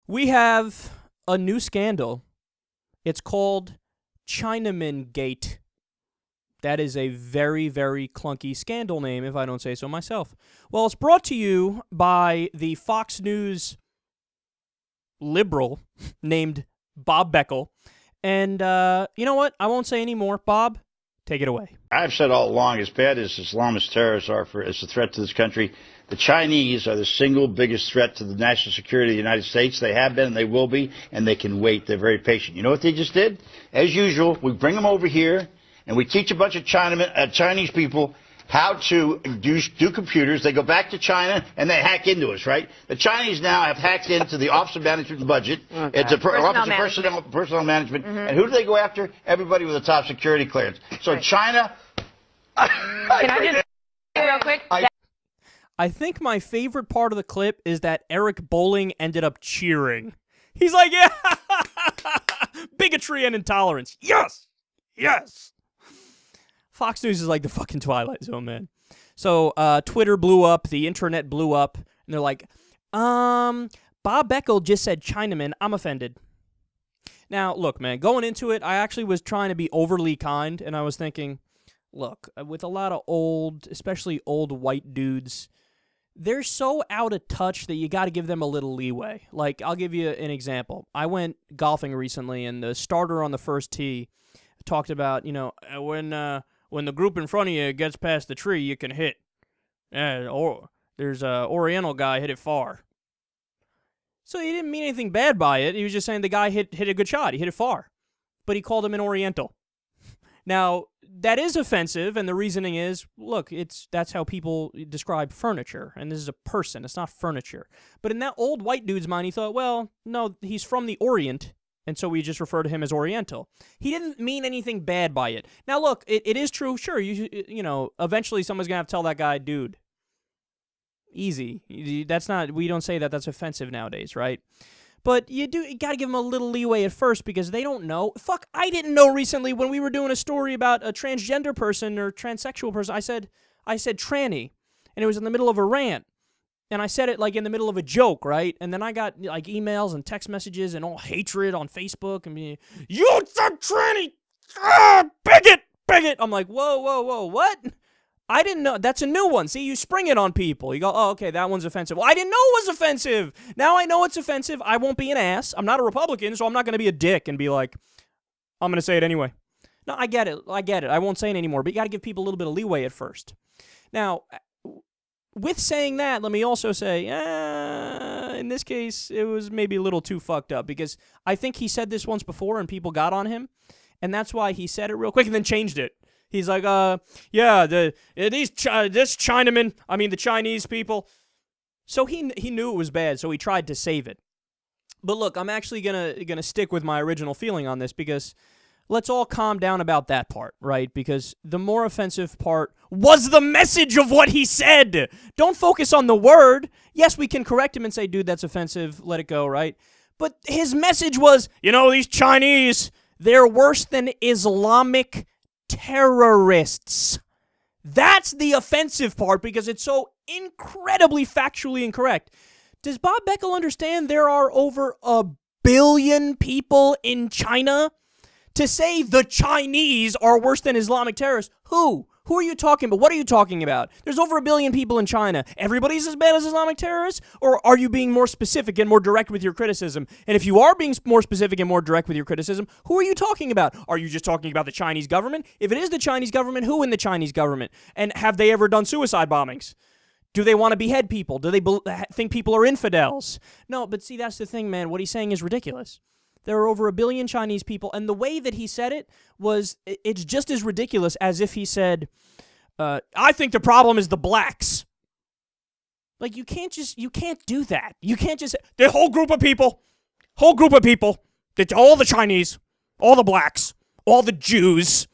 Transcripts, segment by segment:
We have a new scandal. It's called Chinamen Gate. That is a very, very clunky scandal name, if I don't say so myself. Well, it's brought to you by the Fox News liberal named Bob Beckel. And you know what? I won't say any more. Bob, take it away. I've said all along, as bad as Islamist terrorists are as a threat to this country, the Chinese are the single biggest threat to the national security of the United States. They have been and they will be, and they can wait. They're very patient. You know what they just did? As usual, we bring them over here, and we teach a bunch of Chinese people how to do computers. They go back to China, and they hack into us, right? The Chinese now have hacked into the Office of Management and Budget. Okay. It's Office of Personnel Management. Mm-hmm. And who do they go after? Everybody with a top security clearance. So right. China... Can I just real quick? I think my favorite part of the clip is that Eric Bolling ended up cheering. He's like, yeah, bigotry and intolerance. Yes, yes. Fox News is like the fucking Twilight Zone, man. So Twitter blew up, the internet blew up, and they're like, Bob Beckel just said Chinaman, I'm offended. Now, look, man, going into it, I actually was trying to be overly kind, and I was thinking, look, with a lot of old, especially old white dudes, they're so out of touch that you got to give them a little leeway. Like, I'll give you an example. I went golfing recently, and the starter on the first tee talked about, you know, when the group in front of you gets past the tree, you can hit. Or there's a Oriental guy hit it far. So he didn't mean anything bad by it. He was just saying the guy hit a good shot. He hit it far. But he called him an Oriental. Now, that is offensive, and the reasoning is, look, that's how people describe furniture, and this is a person. It's not furniture. But in that old white dude's mind, he thought, well, no, he's from the Orient, and so we just refer to him as Oriental. He didn't mean anything bad by it. Now, look, it is true. Sure, you know, eventually someone's going to have to tell that guy, dude, easy. That's not, we don't say that. That's offensive nowadays, right? But you got to give them a little leeway at first because they don't know. Fuck, I didn't know recently when we were doing a story about a transgender person or transsexual person. I said tranny, and it was in the middle of a rant. And I said it like in the middle of a joke, right? And then I got like emails and text messages and all hatred on Facebook. And you said tranny! Bigot! I'm like, whoa, what? I didn't know. That's a new one. See, you spring it on people. You go, oh, okay, that one's offensive. Well, I didn't know it was offensive. Now I know it's offensive. I won't be an ass. I'm not a Republican, so I'm not going to be a dick and be like, I'm going to say it anyway. No, I get it. I won't say it anymore, but you got to give people a little bit of leeway at first. Now, with saying that, let me also say, in this case, it was maybe a little too fucked up because I think he said this once before and people got on him, and that's why he said it real quick and then changed it. He's like, this Chinaman, I mean the Chinese people. So he knew it was bad, so he tried to save it. But look, I'm actually gonna stick with my original feeling on this because let's all calm down about that part, right? Because the more offensive part was the message of what he said. Don't focus on the word. Yes, we can correct him and say, dude, that's offensive, let it go, right? But his message was, you know, these Chinese, they're worse than Islamic terrorists. That's the offensive part because it's so incredibly factually incorrect. Does Bob Beckel understand there are over 1 billion people in China? To say the Chinese are worse than Islamic terrorists, who? Who are you talking about? What are you talking about? There's over 1 billion people in China. Everybody's as bad as Islamic terrorists? Or are you being more specific and more direct with your criticism? And if you are being more specific and more direct with your criticism, who are you talking about? Are you just talking about the Chinese government? If it is the Chinese government, who in the Chinese government? And have they ever done suicide bombings? Do they want to behead people? Do they think people are infidels? No, but see, that's the thing, man. What he's saying is ridiculous. There are over 1 billion Chinese people, and the way that he said it was, it's just as ridiculous as if he said, I think the problem is the blacks. Like, you can't do that. You can't just say, the whole group of people, all the Chinese, all the blacks, all the Jews.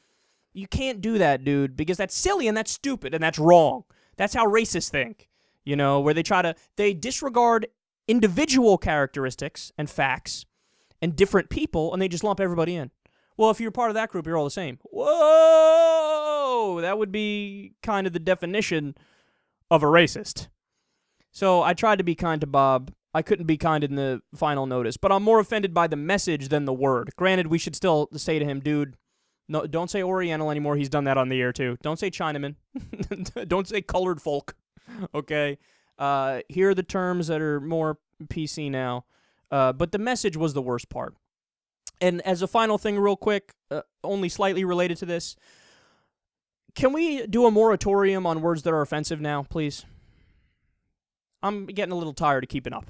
You can't do that, dude, because that's silly and that's stupid and that's wrong. That's how racists think, you know, where they disregard individual characteristics and facts and different people, and they just lump everybody in. Well, if you're part of that group, you're all the same. Whoa! That would be kind of the definition of a racist. So I tried to be kind to Bob. I couldn't be kind in the final notice, but I'm more offended by the message than the word. Granted, we should still say to him, dude, no, don't say Oriental anymore. He's done that on the air too. Don't say Chinaman. Don't say colored folk. Okay? Here are the terms that are more PC now. But the message was the worst part. And as a final thing real quick, only slightly related to this, can we do a moratorium on words that are offensive now, please? I'm getting a little tired of keeping up.